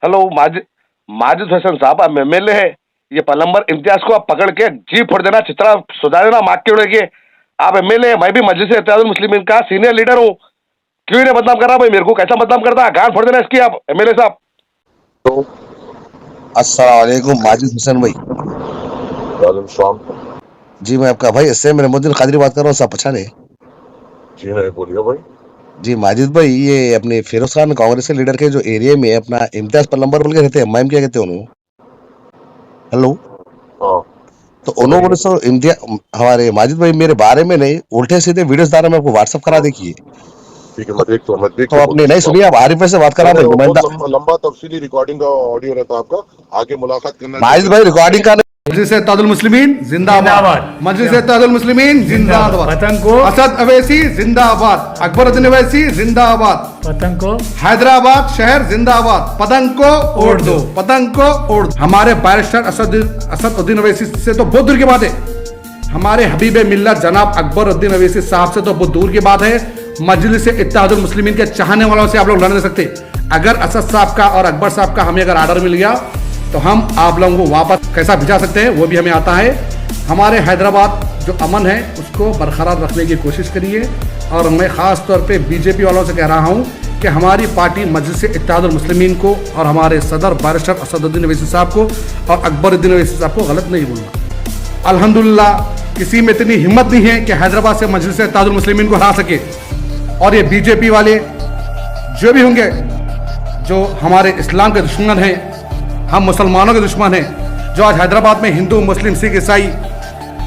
Hello Majid Majid Hasan साहब, आप MLA है। ये पलंबर इम्तियाज को आप पकड़ के जी फोड़ देना, चित्रा सुधा देना, मार के उड़ेगी। आप एमएलए है, मैं भी मजलिस इत्तेहादुल मुस्लिमीन का सीनियर लीडर हूँ। क्यों इन्हें बदनाम कर रहा भाई? मेरे को कैसा बदनाम करता है? गांड फोड़ देना इसकी आप एमएलए साहब। तो अस्सलाम वालेकुम माजिद हुसैन भाई। वालेकुम सलाम। जी मैं आपका भाई एसएम रहमुद्दीन कादरी बात कर रहा हूँ, सब पहचाने? जी नहीं, बोलिए भाई। जी माजिद भाई, ये अपने फिरोज खान कांग्रेस के लीडर के जो एरिया में अपना इम्तियाज पलंबर बोल के रहते हैं, मैम क्या कहते हैं उन्होंने? हेलो। हाँ, तो उन्होंने बोले सर इम्तियाज हमारे माजिद भाई मेरे बारे में नहीं, उल्टे सीधे वीडियोस डाल रहे हैं, मैं आपको व्हाट्सअप करा देखिए। ठीक है, मैं देख तो के आपने बोल नहीं सकता सुनिए, हूँ। आप आरिफ भाई से बात करा नहीं, भाई वो नुमाइंदा। बहुत लंबा तफसीली रिकॉर्डिंग का ऑडियो रहता है आपका, आगे मुलाकात करना माजिद भाई रिकॉर्डिंग का मजलिस इत्तेहादुल मुस्लिमीन जिंदाबाद। मजलिस इत्तेहादुल मुस्लिमीन जिंदाबाद। पतंग को असद अवैसी जिंदाबाद। अकबरुद्दीन अवैसी जिंदाबाद। पतंग को हैदराबाद शहर जिंदाबाद। पतंग को ओढ़ दो, पतंग को ओढ़ दो। हमारे बैरिस्टर असदुद्दीन अवैसी से तो बहुत दूर की बात है। हमारे हबीब मिल्लत जनाब अकबरुद्दीन अवैसी साहब से तो बहुत दूर की बात है। मजलिस इत्तेहादुल मुस्लिमीन के चाहने वालों से आप लोग लड़ नहीं सकते। अगर असद साहब का और अकबर साहब का हमें अगर आर्डर मिल गया तो हम आप लोगों को वापस कैसा भिजा सकते हैं वो भी हमें आता है। हमारे हैदराबाद जो अमन है उसको बरकरार रखने की कोशिश करिए। और मैं ख़ास तौर पे बीजेपी वालों से कह रहा हूँ कि हमारी पार्टी मजलिस इत्तेहादुल मुस्लिमीन को और हमारे सदर बैरिस्टर असदुद्दीन अवैसी साहब को और अकबरुद्दीन अवैसी साहब को गलत नहीं बोलना। अल्हम्दुलिल्लाह किसी में इतनी हिम्मत नहीं है कि हैदराबाद से मजलिस इत्तेहादुल मुस्लिमीन को हरा सके। और ये बीजेपी वाले जो भी होंगे, जो हमारे इस्लाम के दुश्मन हैं, हम मुसलमानों के दुश्मन हैं, जो आज हैदराबाद में हिंदू मुस्लिम सिख ईसाई,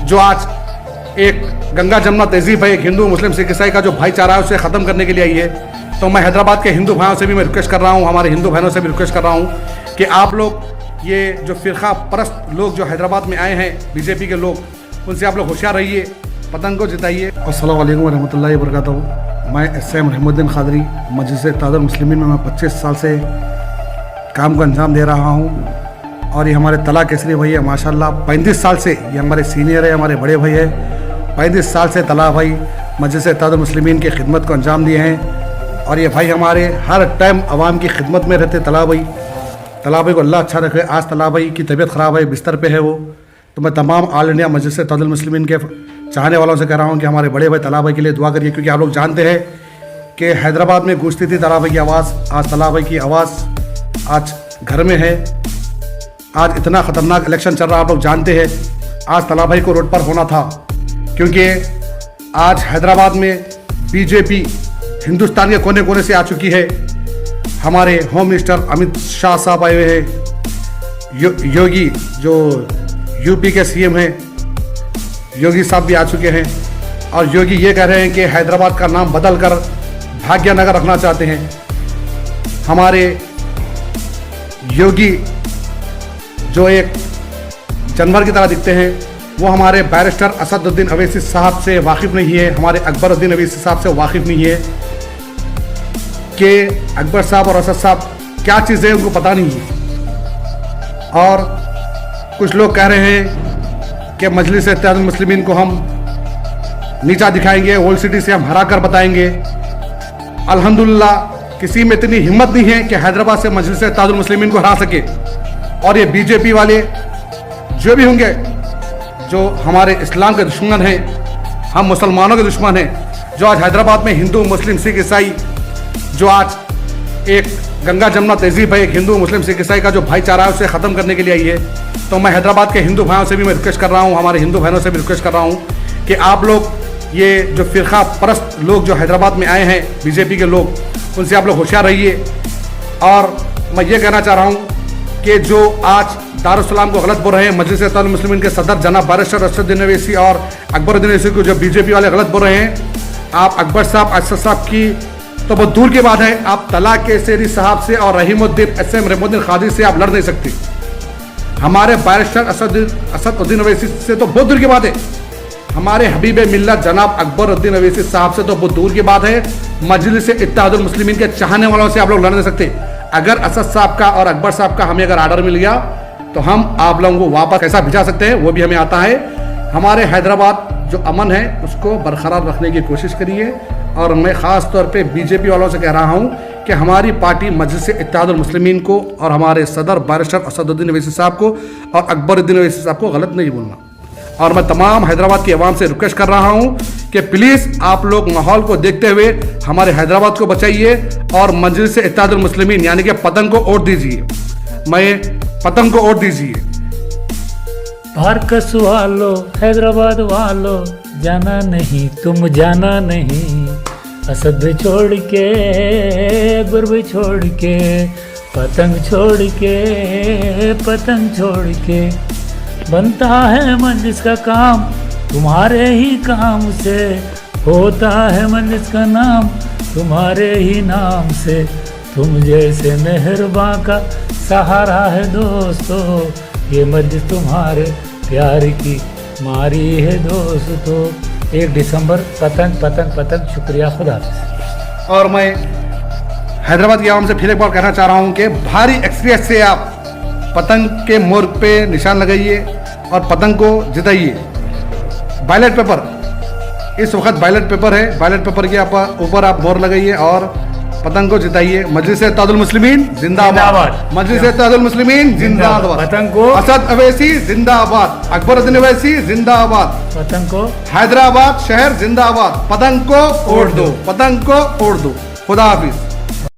जो आज एक गंगा जमुना तहजीब है, एक हिंदू मुस्लिम सिख ईसाई का जो भाईचारा है उसे ख़त्म करने के लिए आई है। तो मैं हैदराबाद के हिंदू भाइयों से भी मैं रिक्वेस्ट कर रहा हूँ, हमारे हिंदू बहनों से भी रिक्वेस्ट कर रहा हूँ कि आप लोग ये जो फ़िरका परस्त लोग जो हैदराबाद में आए हैं, बीजेपी के लोग, उनसे आप लोग होशियार रहिए, पतंग को जिताइए। अस्सलाम वालेकुम रहमतुल्लाहि व बरकातहू। मैं एसएम रहमुद्दीन कादरी मजलिस इत्तेहादुल मुस्लिमीन में मैं 25 साल से काम को अंजाम दे रहा हूँ। और ये हमारे तला केसरी भाई है माशाल्लाह, 35 साल से ये हमारे सीनियर है, हमारे बड़े भाई है। 35 साल से तला भाई मजलिस इत्तेहादुल मुस्लिमीन की खिदमत को अंजाम दिए हैं। और ये भाई हमारे हर टाइम आवाम की खिदमत में रहते। तला भाई को अल्लाह अच्छा रखे। आज तला भाई की तबीयत ख़राब है, बिस्तर पे है वो। तो मैं तमाम ऑल इंडिया मजलिस इत्तेहादुल मुस्लिमीन के चाहने वालों से कह रहा हूँ कि हमारे बड़े भाई तला भाई के लिए दुआ करिए, क्योंकि आप लोग जानते हैं कि हैदराबाद में गूंजती थी तला भाई की आवाज़। आज तला भाई की आवाज़ आज घर में है। आज इतना ख़तरनाक इलेक्शन चल रहा है, आप लोग जानते हैं। आज तला भाई को रोड पर होना था, क्योंकि आज हैदराबाद में बीजेपी हिंदुस्तान के कोने कोने से आ चुकी है। हमारे होम मिनिस्टर अमित शाह साहब आए हुए हैं। योगी जो यूपी के सीएम हैं, योगी साहब भी आ चुके हैं। और योगी ये कह रहे हैं कि हैदराबाद का नाम बदल कर भाग्यनगर रखना चाहते हैं। हमारे योगी जो एक जानवर की तरह दिखते हैं, वो हमारे बैरिस्टर असदुद्दीन अवैसी साहब से वाकिफ़ नहीं है, हमारे अकबरुद्दीन अवैसी साहब से वाकिफ़ नहीं है कि अकबर साहब और असद साहब क्या चीज़ है, उनको पता नहीं है। और कुछ लोग कह रहे हैं कि मजलिस इत्तेहादुल मुस्लिमीन को हम नीचा दिखाएंगे, ओल्ड सिटी से हम हरा कर बताएंगे। अल्हम्दुलिल्लाह किसी में इतनी हिम्मत नहीं है कि हैदराबाद से मजलिस इत्तेहादुल मुस्लिमीन को हरा सके। और ये बीजेपी वाले जो भी होंगे, जो हमारे इस्लाम के दुश्मन हैं, हम मुसलमानों के दुश्मन हैं, जो आज हैदराबाद में हिंदू मुस्लिम सिख ईसाई, जो आज एक गंगा जमुना तहजीब है, एक हिंदू मुस्लिम सिख ईसाई का जो भाईचारा है उसे ख़त्म करने के लिए आई है। तो मैं हैदराबाद के हिंदू भाइयों से भी मैं रिक्वेस्ट कर रहा हूँ, हमारे हिंदू बहनों से भी रिक्वेस्ट कर रहा हूँ कि आप लोग ये जो फ़िरका परस्त लोग जो हैदराबाद में आए हैं, बीजेपी के लोग, उनसे आप लोग होशियार रहिए। और मैं ये कहना चाह रहा हूँ कि जो आज दारुस्सलाम को गलत बोल रहे हैं, मजलिस इत्तेहादुल मुस्लिमीन के सदर जनाब बैरिस्टर असदुद्दीन अवैसी और अकबरुद्दीन अवैसी को जो बीजेपी वाले गलत बोल रहे हैं, आप अकबर साहब असद साहब की तो बहुत दूर की बात है, आप तला केसरी साहब से और रहीमुद्दीन एसएम रहमुद्दीन कादरी से आप लड़ नहीं सकते। हमारे बैरिस्टर असदुद्दीन अवैसी से तो बहुत दूर की बात है। हमारे हबीब मिल्लत जनाब अकबरुद्दीन अवैसी साहब से तो बहुत दूर की बात है। मजलिस इत्तेहादुल मुस्लिमीन के चाहने वालों से आप लोग लड़ नहीं सकते। अगर असद साहब का और अकबर साहब का हमें अगर आर्डर मिल गया तो हम आप लोगों को वापस कैसा भिजा सकते हैं वो भी हमें आता है। हमारे हैदराबाद जो अमन है उसको बरकरार रखने की कोशिश करिए। और मैं ख़ास तौर पे बीजेपी वालों से कह रहा हूँ कि हमारी पार्टी मजलिस इत्तेहादुल मुस्लिमीन को और हमारे सदर बैरिस्टर असदुद्दीन ओवैसी साहब को और अकबरुद्दीन ओवैसी साहब को गलत नहीं बोलना। और मैं तमाम हैदराबाद की आवाम से रिक्वेस्ट कर रहा हूँ कि प्लीज़ आप लोग माहौल को देखते हुए हमारे हैदराबाद को बचाइए और मजलिस इत्तेहादुल मुस्लिमीन यानी कि पतंग को वोट दीजिए। मैं पतंग को वोट दीजिए। भारकस वालो हैदराबाद वालो, जाना नहीं तुम जाना नहीं, असद भी छोड़ के अकबर भी छोड़ के, पतंग छोड़ के पतंग छोड़ के, बनता है मजलिस का काम तुम्हारे ही काम से, होता है मजलिस का नाम तुम्हारे ही नाम से, तुम जैसे मेहरबां का सहारा है दोस्तों, ये मजलिस तुम्हारे प्यार की मारी है दोस्तों। 1 दिसंबर पतंग पतंग पतंग। शुक्रिया, खुदा हाफिज़। और मैं हैदराबाद की आवाम से फिर एक बार कहना चाह रहा हूँ कि भारी एक्सपीरियंस से आप पतंग के मोर पे निशान लगाइए और पतंग को जिताइए। बैलेट पेपर, इस वक्त बैलेट पेपर है, बैलेट पेपर के ऊपर आप मोर लगाइए और पतंग को जिताइए। मजलिस इत्तेहादुल मुस्लिमीन जिंदाबाद, मजलिस इत्तेहादुल मुस्लिमीन जिंदाबाद, पतंग को असद ओवैसी जिंदाबाद, अकबरुद्दीन ओवैसी जिंदाबाद, पतंग को हैदराबाद शहर जिंदाबाद, पतंग को वोट दो, पतंग को वोट दो। खुदा हाफिज।